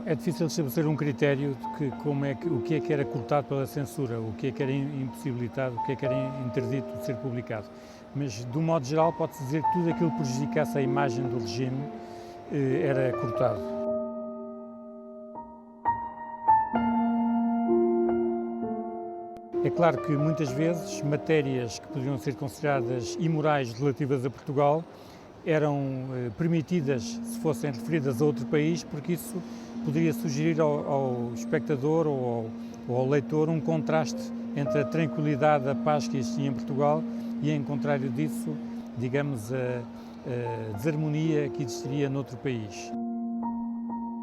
É difícil estabelecer um critério de o que é que era cortado pela censura, o que é que era impossibilitado, o que é que era interdito de ser publicado. Mas, de um modo geral, pode-se dizer que tudo aquilo que prejudicasse a imagem do regime era cortado. É claro que, muitas vezes, matérias que podiam ser consideradas imorais relativas a Portugal eram permitidas se fossem referidas a outro país, porque isso poderia sugerir ao espectador ou ao leitor um contraste entre a tranquilidade, a paz que existia em Portugal e, em contrário disso, digamos, a desarmonia que existiria noutro país.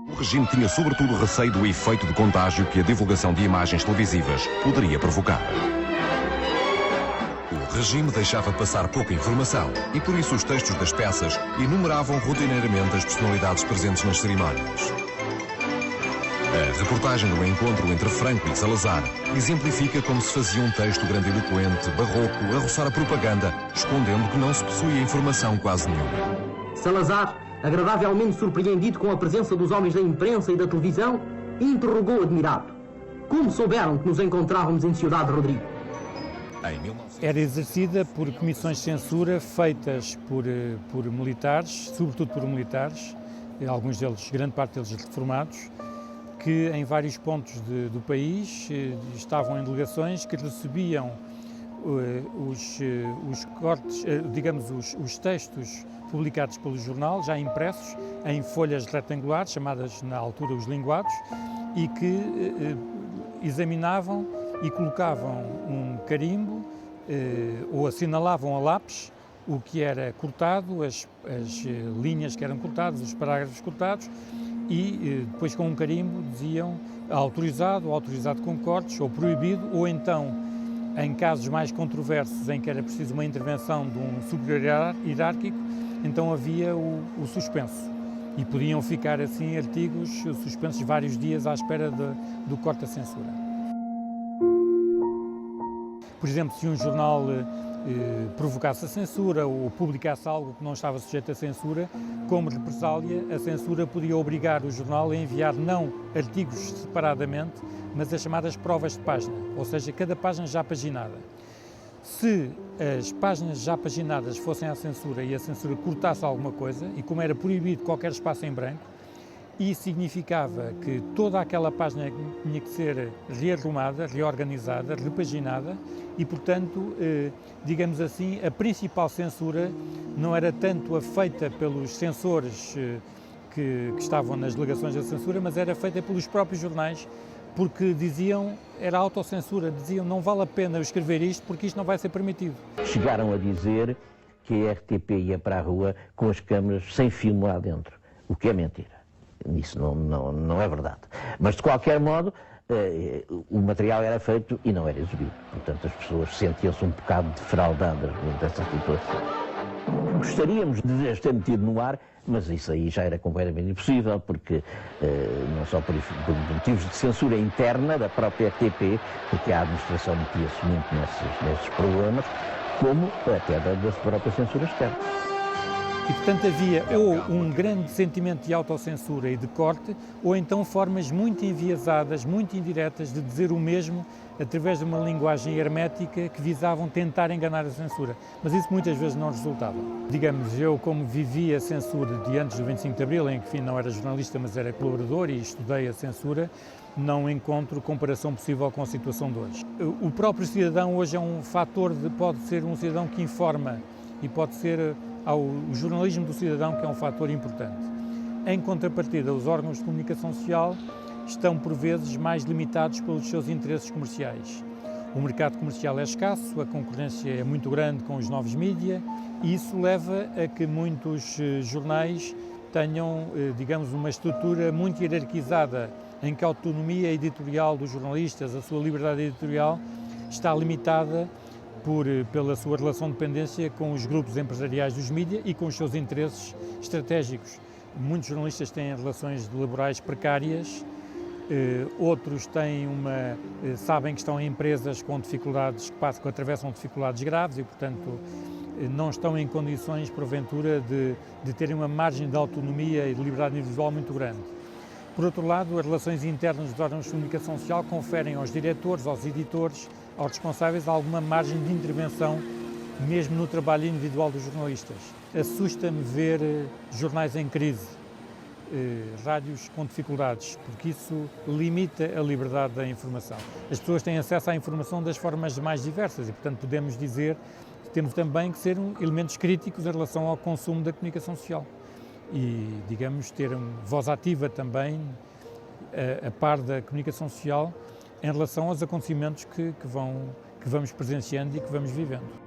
O regime tinha sobretudo receio do efeito de contágio que a divulgação de imagens televisivas poderia provocar. O regime deixava passar pouca informação e por isso os textos das peças enumeravam rotineiramente as personalidades presentes nas cerimónias. A reportagem do encontro entre Franco e Salazar exemplifica como se fazia um texto grandiloquente, barroco, a roçar a propaganda, escondendo que não se possuía informação quase nenhuma. Salazar, agradavelmente surpreendido com a presença dos homens da imprensa e da televisão, interrogou admirado: como souberam que nos encontrávamos em Ciudad Rodrigo? Era exercida por comissões de censura feitas por militares, sobretudo por militares, alguns deles, grande parte deles reformados, que em vários pontos do país estavam em delegações que recebiam os cortes, digamos, os textos publicados pelo jornal, já impressos, em folhas retangulares, chamadas na altura os linguados, e que examinavam e colocavam um carimbo ou assinalavam a lápis o que era cortado, as linhas que eram cortadas, os parágrafos cortados, e depois com um carimbo diziam autorizado, autorizado com cortes, ou proibido, ou então, em casos mais controversos em que era preciso uma intervenção de um superior hierárquico, então havia o suspenso. E podiam ficar assim artigos suspensos vários dias à espera do corte da censura. Por exemplo, se um jornal provocasse a censura ou publicasse algo que não estava sujeito à censura, como represália, a censura podia obrigar o jornal a enviar não artigos separadamente, mas as chamadas provas de página, ou seja, cada página já paginada. Se as páginas já paginadas fossem à censura e a censura cortasse alguma coisa, e como era proibido qualquer espaço em branco, isso significava que toda aquela página tinha que ser rearrumada, reorganizada, repaginada e, portanto, digamos assim, a principal censura não era tanto a feita pelos censores que estavam nas delegações da censura, mas era feita pelos próprios jornais, porque diziam, era autocensura, diziam não vale a pena eu escrever isto porque isto não vai ser permitido. Chegaram a dizer que a RTP ia para a rua com as câmaras sem filme lá dentro, o que é mentira. Isso não é verdade. Mas, de qualquer modo, o material era feito e não era exibido. Portanto, as pessoas sentiam-se um bocado defraudadas dessa situação. Gostaríamos de as ter metido no ar, mas isso aí já era completamente impossível, porque não só por motivos de censura interna da própria RTP, porque a administração metia-se muito nesses problemas, como até da própria censura externa. E, portanto, havia ou um grande sentimento de autocensura e de corte, ou então formas muito enviesadas, muito indiretas de dizer o mesmo através de uma linguagem hermética que visavam tentar enganar a censura. Mas isso muitas vezes não resultava. Digamos, eu como vivi a censura de antes do 25 de Abril, em que enfim, não era jornalista, mas era colaborador e estudei a censura, não encontro comparação possível com a situação de hoje. O próprio cidadão hoje é um fator, pode ser um cidadão que informa e pode ser o jornalismo do cidadão, que é um fator importante. Em contrapartida, os órgãos de comunicação social estão, por vezes, mais limitados pelos seus interesses comerciais. O mercado comercial é escasso, a concorrência é muito grande com os novos mídia e isso leva a que muitos jornais tenham, digamos, uma estrutura muito hierarquizada, em que a autonomia editorial dos jornalistas, a sua liberdade editorial, está limitada pela sua relação de dependência com os grupos empresariais dos mídia e com os seus interesses estratégicos. Muitos jornalistas têm relações laborais precárias, outros sabem que estão em empresas com dificuldades, que atravessam dificuldades graves e, portanto, não estão em condições, porventura, de terem uma margem de autonomia e de liberdade individual muito grande. Por outro lado, as relações internas dos órgãos de comunicação social conferem aos diretores, aos editores, aos responsáveis alguma margem de intervenção, mesmo no trabalho individual dos jornalistas. Assusta-me ver jornais em crise, rádios com dificuldades, porque isso limita a liberdade da informação. As pessoas têm acesso à informação das formas mais diversas e, portanto, podemos dizer que temos também que ser elementos críticos em relação ao consumo da comunicação social e, digamos, ter uma voz ativa também a par da comunicação social em relação aos acontecimentos que vamos presenciando e que vamos vivendo.